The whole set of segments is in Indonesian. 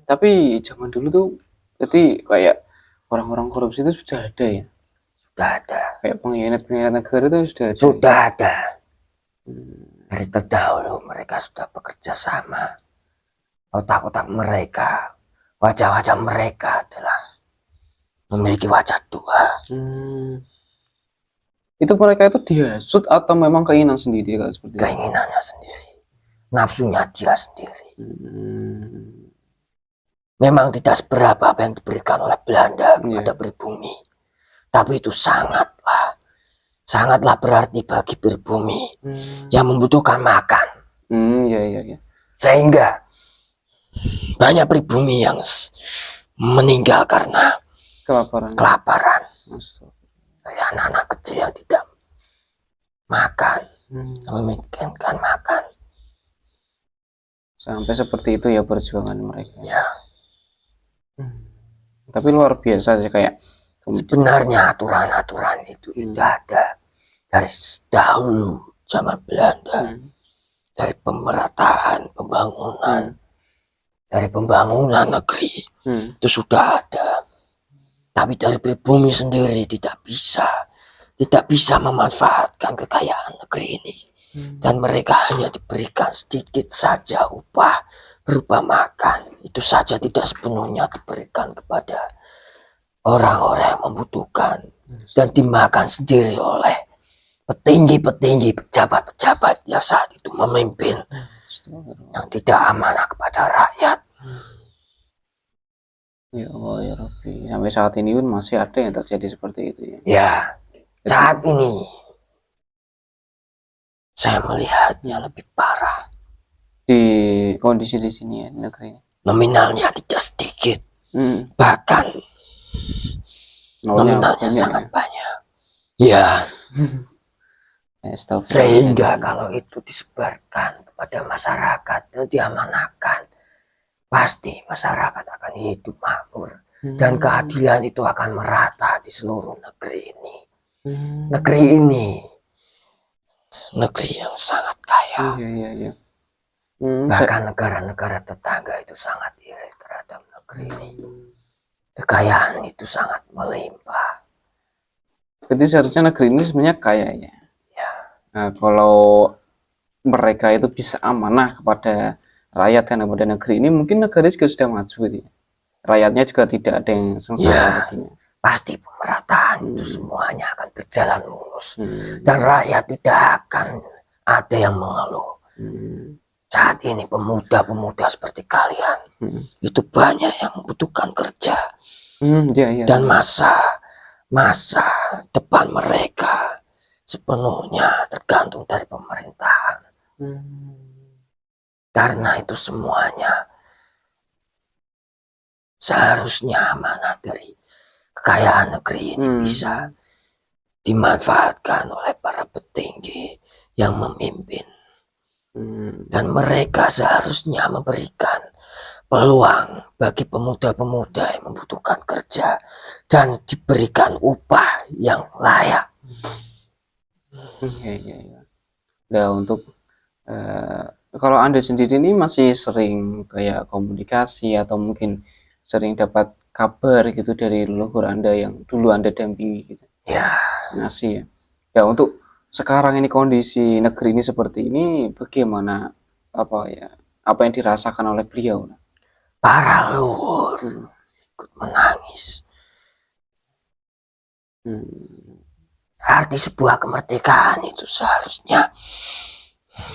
Tapi zaman dulu tuh berarti kayak orang-orang korupsi itu sudah ada ya? Sudah ada. Kayak pengkhianat negara itu sudah ada. Sudah ada. Dari terdahulu mereka sudah bekerja sama. Otak-otak mereka, wajah-wajah mereka adalah memiliki wajah dua. Itu mereka itu dihasut atau memang keinginan sendiri kalau seperti itu? Keinginannya sendiri, nafsunya dia sendiri. Memang tidak seberapa apa yang diberikan oleh Belanda kepada pribumi, tapi itu sangatlah berarti bagi pribumi yang membutuhkan makan. Sehingga banyak pribumi yang meninggal karena kelaparan. Dari anak-anak kecil yang tidak makan, memikirkan makan. Sampai seperti itu ya perjuangan mereka. Ya. Tapi luar biasa sih, kayak sebenarnya aturan-aturan itu sudah ada dari dahulu zaman Belanda. Dari pemerataan, pembangunan, dari pembangunan negeri itu sudah ada. Tapi dari pribumi sendiri tidak bisa memanfaatkan kekayaan negeri ini. Dan mereka hanya diberikan sedikit saja upah berupa makan. Itu saja tidak sepenuhnya diberikan kepada orang-orang yang membutuhkan. Dan dimakan sendiri oleh petinggi-petinggi, pejabat-pejabat yang saat itu memimpin, yang tidak amanah kepada rakyat. Ya Allah ya Rabbi, sampai saat ini pun masih ada yang terjadi seperti itu ya? Ya, saat ini saya melihatnya lebih parah. Di kondisi di sini ya, negeri. Nominalnya tidak sedikit, bahkan nominalnya sangat banyak. Ya. Sehingga kalau itu disebarkan kepada masyarakat dan diamanahkan, pasti masyarakat akan hidup makmur dan keadilan itu akan merata di seluruh negeri ini. Negeri ini negeri yang sangat kaya. Bahkan negara-negara tetangga itu sangat iri terhadap negeri ini. Kekayaan itu sangat melimpah. Jadi seharusnya negeri ini sebenarnya kaya ya. Nah, kalau mereka itu bisa amanah kepada rakyat dan kepada negeri ini, mungkin negara juga sudah maju gitu ya. Rakyatnya juga tidak ada yang sengsara. Pasti pemerataan itu semuanya akan berjalan mulus. Dan rakyat tidak akan ada yang mengeluh. Saat ini pemuda-pemuda seperti kalian itu banyak yang membutuhkan kerja. Dan masa depan mereka sepenuhnya tergantung dari pemerintahan. Karena itu semuanya seharusnya amanah dari kekayaan negeri ini bisa dimanfaatkan oleh para petinggi yang memimpin. Dan mereka seharusnya memberikan peluang bagi pemuda-pemuda yang membutuhkan kerja dan diberikan upah yang layak. Nah, untuk kalau Anda sendiri ini masih sering kayak komunikasi atau mungkin sering dapat kabar gitu dari leluhur Anda yang dulu Anda dampingi gitu? Ya, masih ya. Ya, untuk sekarang ini kondisi negeri ini seperti ini, bagaimana apa yang dirasakan oleh beliau? Para leluhur ikut menangis. Arti sebuah kemerdekaan itu seharusnya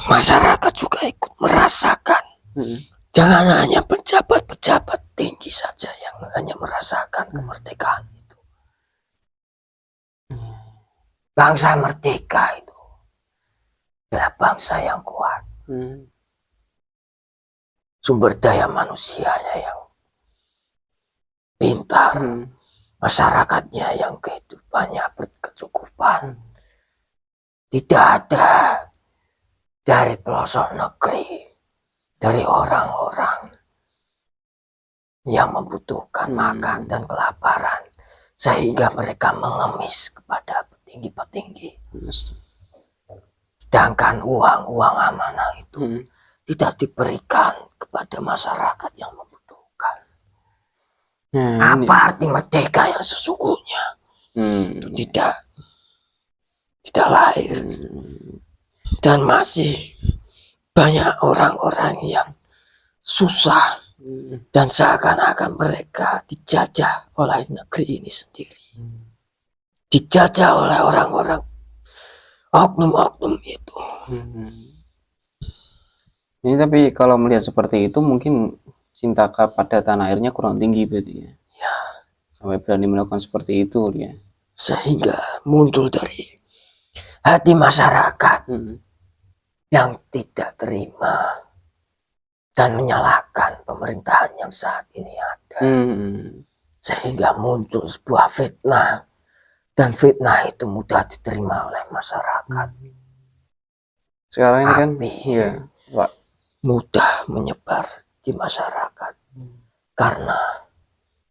masyarakat juga ikut merasakan. Jangan hanya pejabat-pejabat tinggi saja yang hanya merasakan kemerdekaan itu. Bangsa merdeka itu adalah bangsa yang kuat. Sumber daya manusianya yang pintar. Masyarakatnya yang kehidupannya berkecukupan. Tidak ada dari pelosok negeri, dari orang-orang yang membutuhkan makan dan kelaparan, sehingga mereka mengemis kepada petinggi-petinggi. Sedangkan uang amanah itu tidak diberikan kepada masyarakat yang membutuhkan. Nah, ini. Apa arti merdeka yang sesungguhnya? Tidak lahir. Dan masih banyak orang-orang yang susah dan seakan-akan mereka dijajah oleh negeri ini sendiri. Dijajah oleh orang-orang oknum-oknum itu. Ini tapi kalau melihat seperti itu mungkin cinta pada tanah airnya kurang tinggi berarti ya. Ya, Sampai berani melakukan seperti itu dia. sehingga muncul dari hati masyarakat yang tidak terima dan menyalahkan pemerintahan yang saat ini ada. Sehingga muncul sebuah fitnah, dan fitnah itu mudah diterima oleh masyarakat. Sekarang ini kan Api ya, Pak, mudah menyebar di masyarakat karena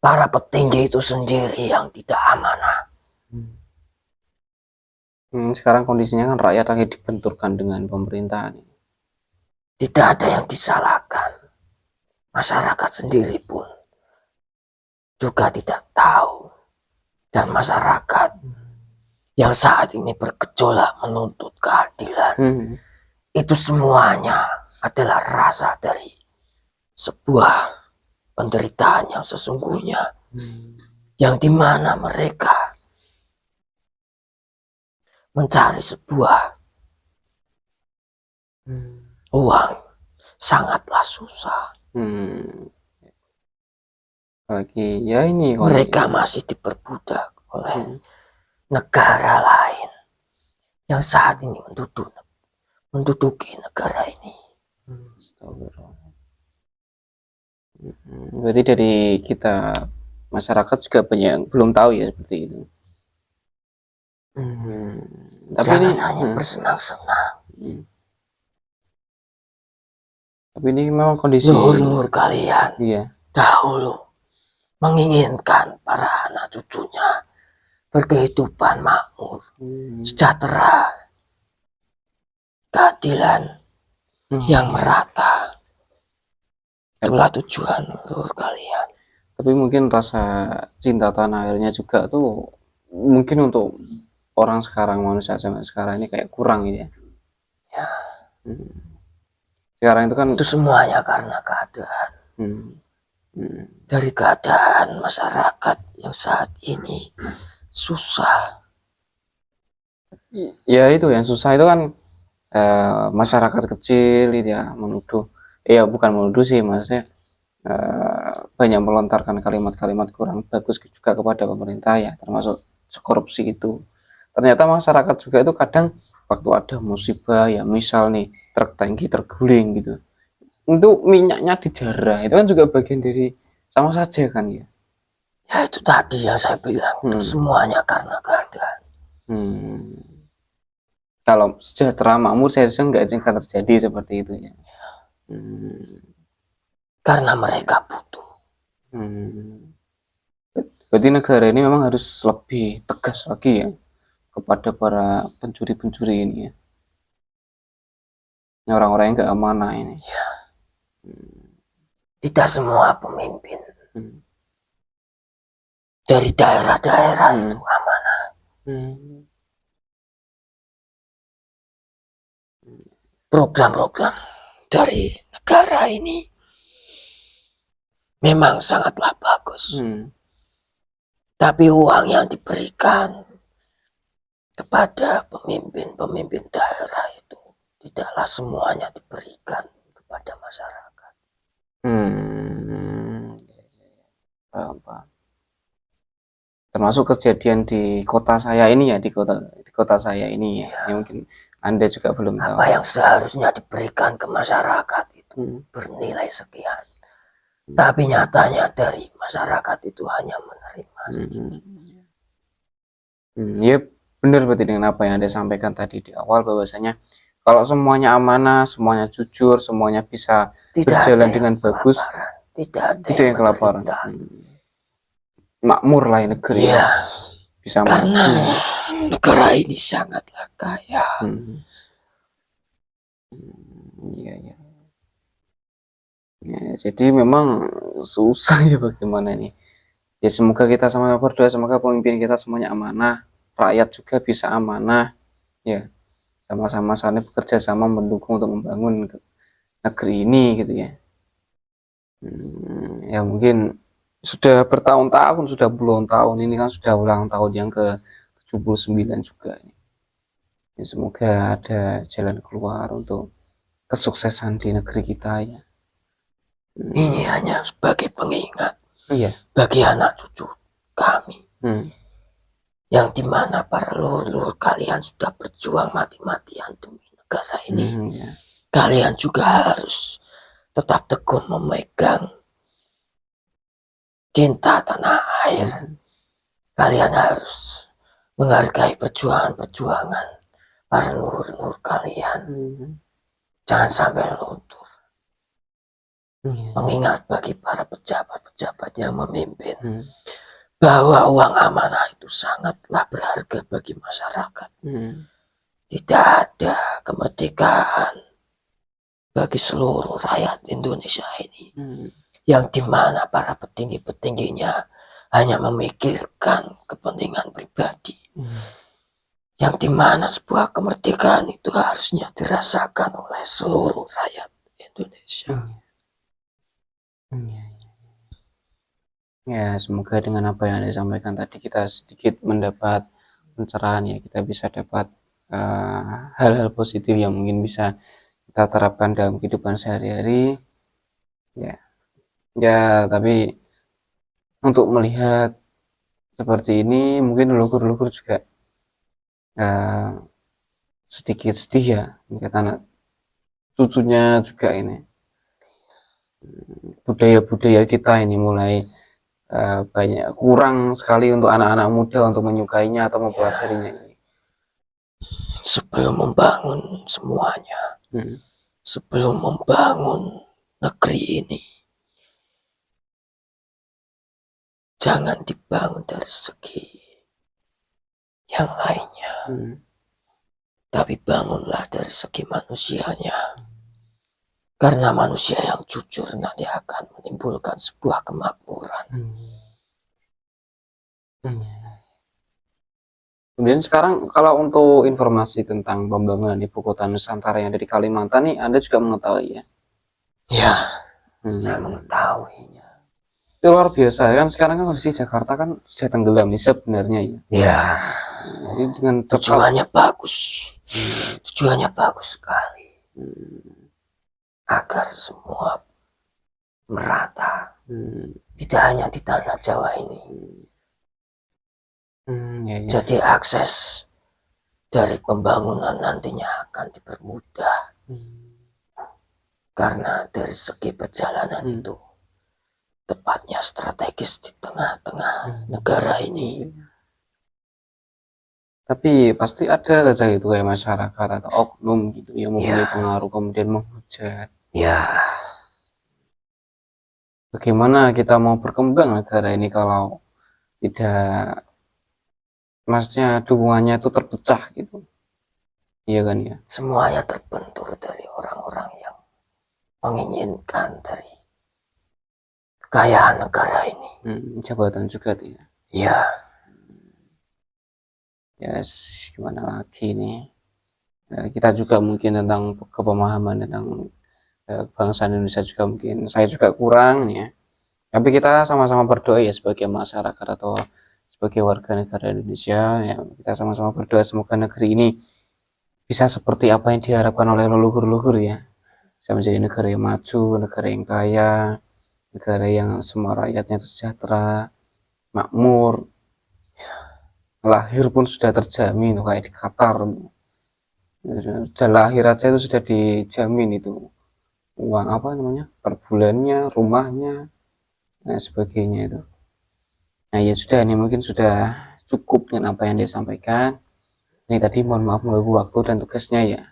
para petinggi itu sendiri yang tidak amanah. Sekarang kondisinya kan rakyat lagi dibenturkan dengan pemerintahan. Tidak ada yang disalahkan. Masyarakat sendiri pun juga tidak tahu. Dan masyarakat yang saat ini bergejolak menuntut keadilan, itu semuanya adalah rasa dari sebuah penderitaan yang sesungguhnya, yang dimana mereka mencari sebuah uang sangatlah susah. Lagi ya ini Mereka masih diperbudak oleh negara lain yang saat ini menduduki negara ini. Berarti dari kita masyarakat juga banyak yang belum tahu ya seperti itu. Tapi Jangan ini hanya bersenang-senang. Tapi ini memang kondisi Luhur-luhur kalian iya. dahulu menginginkan para anak cucunya berkehidupan makmur, sejahtera, keadilan yang merata. Itulah tujuan leluhur kalian. Tapi mungkin rasa cinta tanah airnya juga tuh mungkin untuk orang sekarang, manusia zaman sekarang ini kayak kurang gitu ya. Ya. Sekarang itu kan Itu semuanya karena keadaan. Dari keadaan masyarakat yang saat ini susah. Ya itu yang susah itu kan masyarakat kecil gitu ya, menuduh ya bukan menuduh sih, maksudnya banyak melontarkan kalimat-kalimat kurang bagus juga kepada pemerintah ya, termasuk korupsi itu. Ternyata masyarakat juga itu kadang waktu ada musibah ya, misal nih truk tangki terguling gitu, itu minyaknya dijarah, itu kan juga bagian dari sama saja kan ya. Ya itu tadi yang saya bilang, itu semuanya karena keadaan. Kalau sejahtera makmur saya rasa nggak akan terjadi seperti itu ya. Karena mereka butuh. Berarti negara ini memang harus lebih tegas lagi ya kepada para pencuri-pencuri ini ya. Orang-orang yang nggak amanah ini. Ya. Tidak semua pemimpin dari daerah-daerah itu amanah. Program-program dari negara ini memang sangatlah bagus. Tapi uang yang diberikan kepada pemimpin-pemimpin daerah itu tidaklah semuanya diberikan kepada masyarakat. Paham. Termasuk kejadian di kota saya ini ya, di kota saya ini ya. Yang mungkin Anda juga belum tahu. Apa yang seharusnya diberikan ke masyarakat itu bernilai sekian. Tapi nyatanya dari masyarakat itu hanya menerima sedikit. Ya benar berarti dengan apa yang Anda sampaikan tadi di awal, bahwasanya kalau semuanya amanah, semuanya jujur, semuanya bisa berjalan dengan bagus, tidak ada yang kelaparan. Makmur lah negeri ya, bisa karena maju. negara ini sangatlah kaya. Iya. Ya, jadi memang susah ya bagaimana nih. Ya semoga kita sama-sama berdoa, semoga pemimpin kita semuanya amanah, rakyat juga bisa amanah, ya sama-sama saling bekerja sama mendukung untuk membangun negeri ini gitu ya. Ya mungkin sudah bertahun-tahun, sudah puluhan tahun, ini kan sudah ulang tahun yang ke 79 juga. Ya, semoga ada jalan keluar untuk kesuksesan di negeri kita ya. Ini hanya sebagai pengingat Iya. bagi anak cucu kami, Hmm. yang dimana para leluhur kalian sudah berjuang mati-matian demi negara ini. Ya. Kalian juga harus tetap tekun memegang cinta tanah air. Kalian harus menghargai perjuangan-perjuangan para leluhur kalian. Jangan sampai luntur. Mengingat bagi para pejabat-pejabat yang memimpin bahwa uang amanah itu sangatlah berharga bagi masyarakat. Tidak ada kemerdekaan bagi seluruh rakyat Indonesia ini, yang dimana para petinggi-petingginya hanya memikirkan kepentingan pribadi, yang dimana sebuah kemerdekaan itu harusnya dirasakan oleh seluruh rakyat Indonesia. Ya, semoga dengan apa yang Anda sampaikan tadi kita sedikit mendapat pencerahan ya, kita bisa dapat hal-hal positif yang mungkin bisa kita terapkan dalam kehidupan sehari-hari ya. Ya, tapi untuk melihat seperti ini mungkin leluhur-leluhur juga sedikit sedih ya, karena cucunya juga ini budaya-budaya kita ini mulai banyak kurang sekali untuk anak-anak muda untuk menyukainya atau mempelajarinya ini. Sebelum membangun semuanya, sebelum membangun negeri ini, jangan dibangun dari segi yang lainnya, tapi bangunlah dari segi manusianya. Karena manusia yang jujur nanti akan menimbulkan sebuah kemakmuran. Kemudian sekarang kalau untuk informasi tentang pembangunan ibu kota Nusantara yang ada di Kalimantan nih, Anda juga mengetahui ya? Ya, saya mengetahuinya. Itu luar biasa kan, sekarang kan kondisi Jakarta kan sudah tenggelam nih sebenarnya ya. Ya, jadi dengan tujuannya bagus, tujuannya bagus sekali, agar semua merata, tidak hanya di tanah Jawa ini. Jadi akses dari pembangunan nantinya akan dipermudah, karena dari segi perjalanan itu tepatnya strategis di tengah-tengah negara ini. Tapi pasti ada saja itu kayak masyarakat atau oknum gitu yang mempunyai pengaruh kemudian menghujat. Ya. Bagaimana kita mau berkembang negara ini kalau tidak, maksudnya dukungannya itu terpecah gitu. Iya kan ya? Semuanya terbentur dari orang-orang yang menginginkan dari kekayaan negara ini. Jabatan juga tuh ya. Iya. Yes, gimana lagi nih? Kita juga mungkin tentang kepemahaman tentang bangsa Indonesia juga mungkin saya juga kurang nih ya. Tapi kita sama-sama berdoa ya sebagai masyarakat atau sebagai warga negara Indonesia ya, kita sama-sama berdoa semoga negeri ini bisa seperti apa yang diharapkan oleh leluhur-leluhur ya. Bisa menjadi negara yang maju, negara yang kaya, negara yang semua rakyatnya sejahtera, makmur. Lahir pun sudah terjamin kayak di Qatar. Sudah lahir aja itu sudah dijamin itu uang apa namanya per bulannya, rumahnya, dan sebagainya itu. Nah ya sudah, ini mungkin sudah cukup dengan apa yang disampaikan. Ini tadi mohon maaf mengganggu waktu dan tugasnya ya.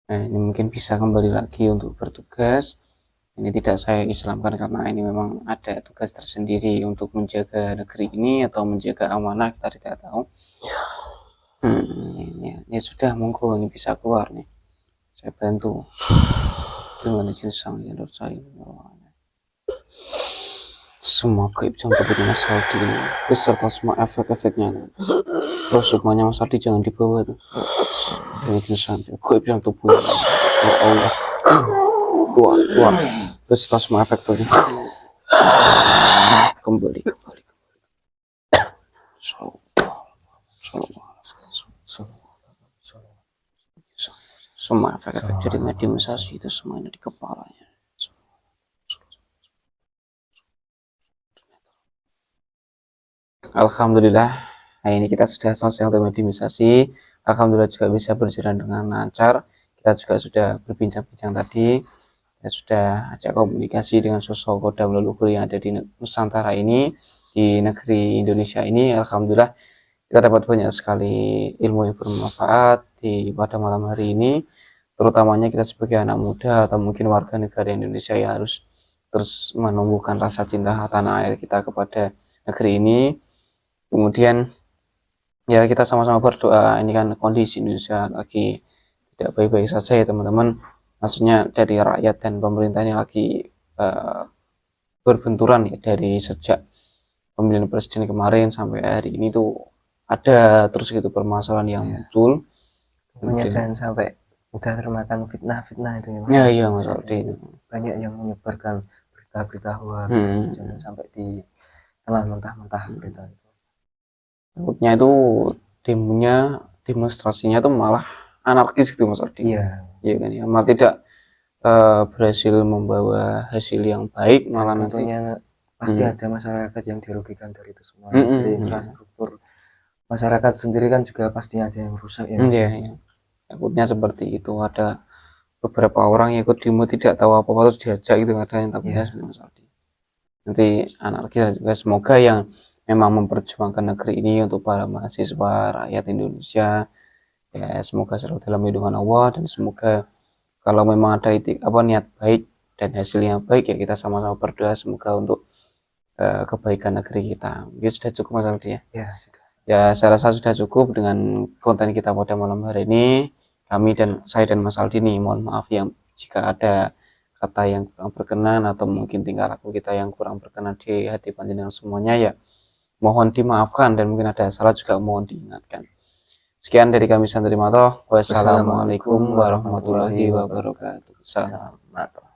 Nah ini mungkin bisa kembali lagi untuk bertugas. Ini tidak saya islamkan karena ini memang ada tugas tersendiri untuk menjaga negeri ini atau menjaga amanah, kita tidak tahu. Ya sudah, monggo ini bisa keluar nih. Saya bantu dengan izin sang yang saya. semua gaib yang tubuhnya Mas Aldi ini beserta semua efek-efeknya, terus semuanya Mas Aldi jangan dibawa tuh dengan santai gaib yang tubuhnya, ya Allah, keluar beserta semua efeknya, kembali semua efek-efek dari mediumisasi itu semuanya di kepalanya. Alhamdulillah, hari ini kita sudah selesai untuk mediumisasi. Alhamdulillah juga bisa berjalan dengan lancar. Kita juga sudah berbincang-bincang tadi. Kita sudah ajak komunikasi dengan sosok kodam leluhur yang ada di Nusantara ini, di negeri Indonesia ini. Alhamdulillah kita dapat banyak sekali ilmu yang bermanfaat pada malam hari ini. Terutamanya kita sebagai anak muda atau mungkin warga negara Indonesia yang harus terus menumbuhkan rasa cinta tanah air kita kepada negeri ini. Kemudian ya kita sama-sama berdoa, ini kan kondisi Indonesia lagi tidak baik-baik saja ya teman-teman. Maksudnya dari rakyat dan pemerintah ini lagi berbenturan ya, dari sejak pemilihan presiden kemarin sampai hari ini tuh ada terus gitu permasalahan yang muncul. Tentunya jangan sampai mudah termakan fitnah-fitnah itu ya Mas. Ya iya Mas Aldi. Banyak yang menyebarkan berita-berita hoax, jangan sampai di telan mentah-mentah berita itu. Takutnya itu demonstrasinya tuh malah anarkis gitu Mas Aldi. Iya. Iya kan ya, malah tidak berhasil membawa hasil yang baik, malah tentunya pasti ada masyarakat yang dirugikan dari itu semua. Dari infrastruktur masyarakat sendiri kan juga pasti ada yang rusak ya. Iya. Takutnya seperti itu, ada beberapa orang yang ikut demo tidak tahu apa-apa terus diajak gitu, ada yang takutnya Mas Aldi. Nanti anarkis juga. Semoga yang memang memperjuangkan negeri ini untuk para mahasiswa rakyat Indonesia ya semoga selalu dalam lindungan Allah, dan semoga kalau memang ada niat baik dan hasilnya baik ya kita sama-sama berdoa semoga untuk kebaikan negeri kita. Mungkin sudah cukup Mas Aldi ya? Ya sudah. Ya saya rasa sudah cukup dengan konten kita pada malam hari ini. Saya dan Mas Aldi nih mohon maaf yang jika ada kata yang kurang berkenan atau mungkin tingkah laku kita yang kurang berkenan di hati panjenengan semuanya ya mohon dimaafkan, dan mungkin ada salah juga mohon diingatkan. Sekian dari kami Santri Mato. Wassalamualaikum warahmatullahi wabarakatuh. Salam Mato.